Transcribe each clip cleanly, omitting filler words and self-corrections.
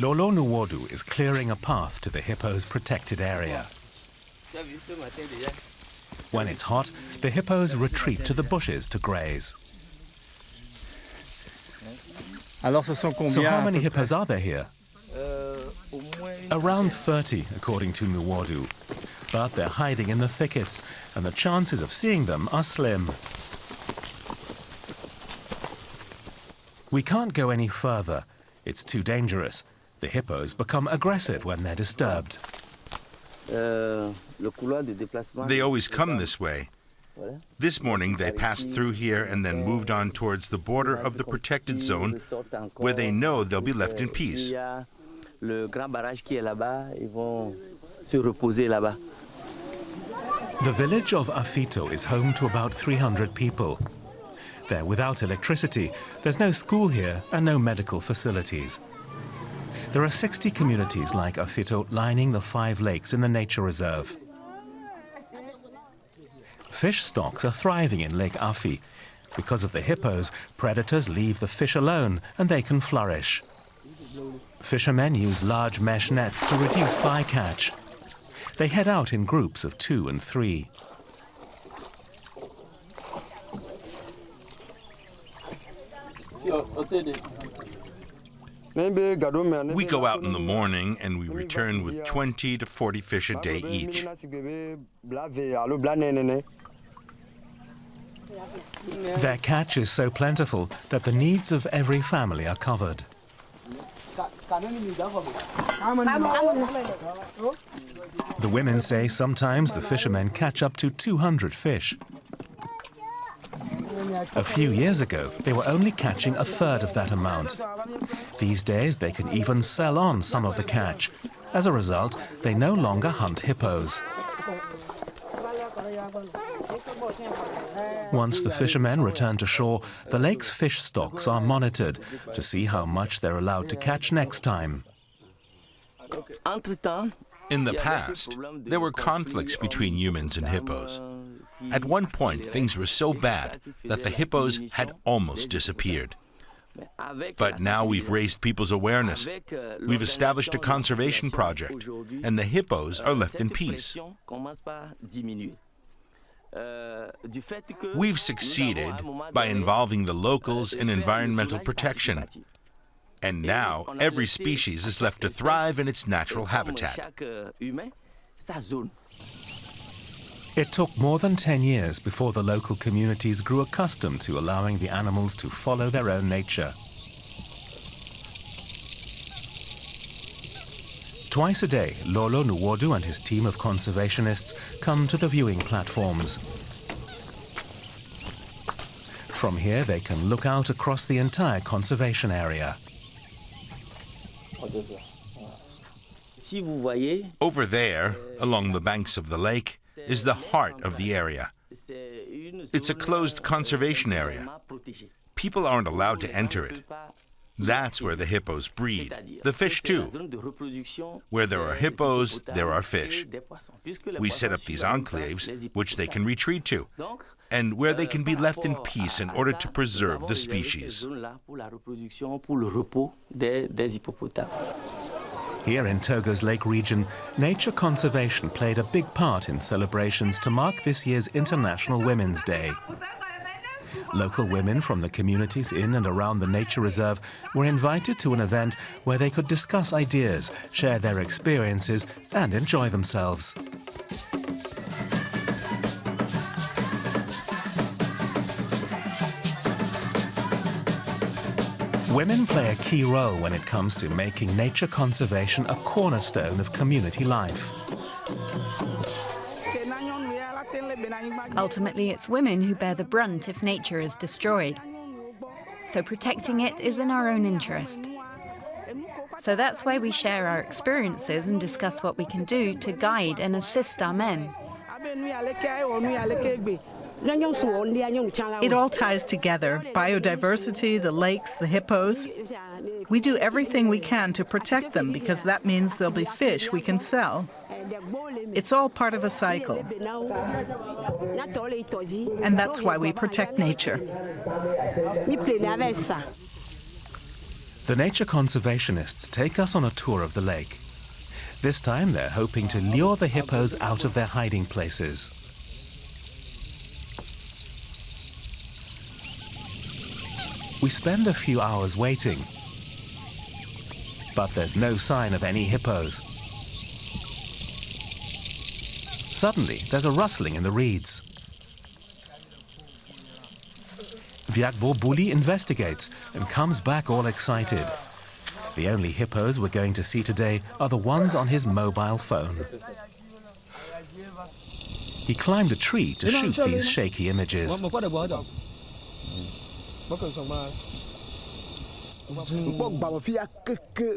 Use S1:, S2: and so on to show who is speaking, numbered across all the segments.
S1: Lolo Nuwodu is clearing a path to the hippos' protected area. When it's hot, the hippos retreat to the bushes to graze. So how many hippos are there here? Around 30, according to Nuwodu. But they're hiding in the thickets, and the chances of seeing them are slim. We can't go any further. It's too dangerous. The hippos become aggressive when they're disturbed.
S2: They always come this way. This morning they passed through here and then moved on towards the border of the protected zone where they know they'll be left in peace.
S1: The village of Afito is home to about 300 people. They're without electricity, there's no school here and no medical facilities. There are 60 communities like Afito lining the 5 lakes in the nature reserve. Fish stocks are thriving in Lake Afi. Because of the hippos, predators leave the fish alone and they can flourish. Fishermen use large mesh nets to reduce bycatch. They head out in groups of 2 and 3.
S2: We go out in the morning and we return with 20 to 40 fish a day each.
S1: Their catch is so plentiful that the needs of every family are covered. The women say sometimes the fishermen catch up to 200 fish. A few years ago, they were only catching a third of that amount. These days, they can even sell on some of the catch. As a result, they no longer hunt hippos. Once the fishermen return to shore, the lake's fish stocks are monitored to see how much they're allowed to catch next time.
S2: In the past, there were conflicts between humans and hippos. At one point, things were so bad that the hippos had almost disappeared. But now we've raised people's awareness. We've established a conservation project, and the hippos are left in peace. We've succeeded by involving the locals in environmental protection. And now every species is left to thrive in its natural habitat.
S1: It took more than 10 years before the local communities grew accustomed to allowing the animals to follow their own nature. Twice a day, Lolo Nuwodu and his team of conservationists come to the viewing platforms. From here, they can look out across the entire conservation area.
S2: Over there, along the banks of the lake, is the heart of the area. It's a closed conservation area. People aren't allowed to enter it. That's where the hippos breed. The fish too. Where there are hippos, there are fish. We set up these enclaves, which they can retreat to, and where they can be left in peace in order to preserve the species.
S1: Here in Togo's lake region, nature conservation played a big part in celebrations to mark this year's International Women's Day. Local women from the communities in and around the nature reserve were invited to an event where they could discuss ideas, share their experiences, and enjoy themselves. Women play a key role when it comes to making nature conservation a cornerstone of community life.
S3: Ultimately, it's women who bear the brunt if nature is destroyed. So protecting it is in our own interest. So that's why we share our experiences and discuss what we can do to guide and assist our men.
S4: It all ties together: biodiversity, the lakes, the hippos. We do everything we can to protect them because that means there'll be fish we can sell. It's all part of a cycle. And that's why we protect nature.
S1: The The nature conservationists take us on a tour of the lake. This time they're hoping to lure the hippos out of their hiding places. We spend a few hours waiting, but there's no sign of any hippos. Suddenly, there's a rustling in the reeds. Viagbo Buli investigates and comes back all excited. The only hippos we're going to see today are the ones on his mobile phone. He climbed a tree to shoot these shaky images.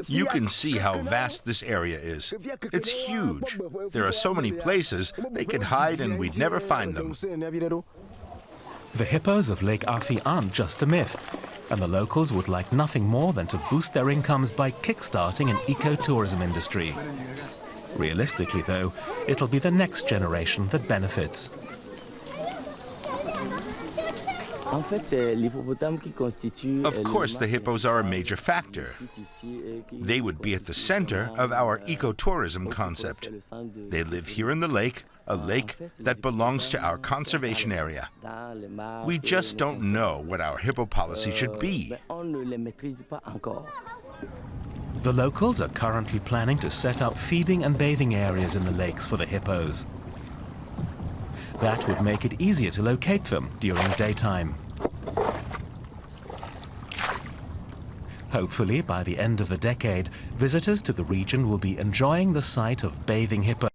S2: You can see how vast this area is. It's huge. There are so many places they could hide and we'd never find them.
S1: The hippos of Lake Afi aren't just a myth, and the locals would like nothing more than to boost their incomes by kickstarting an ecotourism industry. Realistically, though, it'll be the next generation that benefits.
S2: Of course, the hippos are a major factor. They would be at the center of our ecotourism concept. They live here in the lake, a lake that belongs to our conservation area. We just don't know what our hippo policy should be.
S1: The locals are currently planning to set up feeding and bathing areas in the lakes for the hippos. That would make it easier to locate them during daytime. Hopefully, by the end of the decade, visitors to the region will be enjoying the sight of bathing hippos.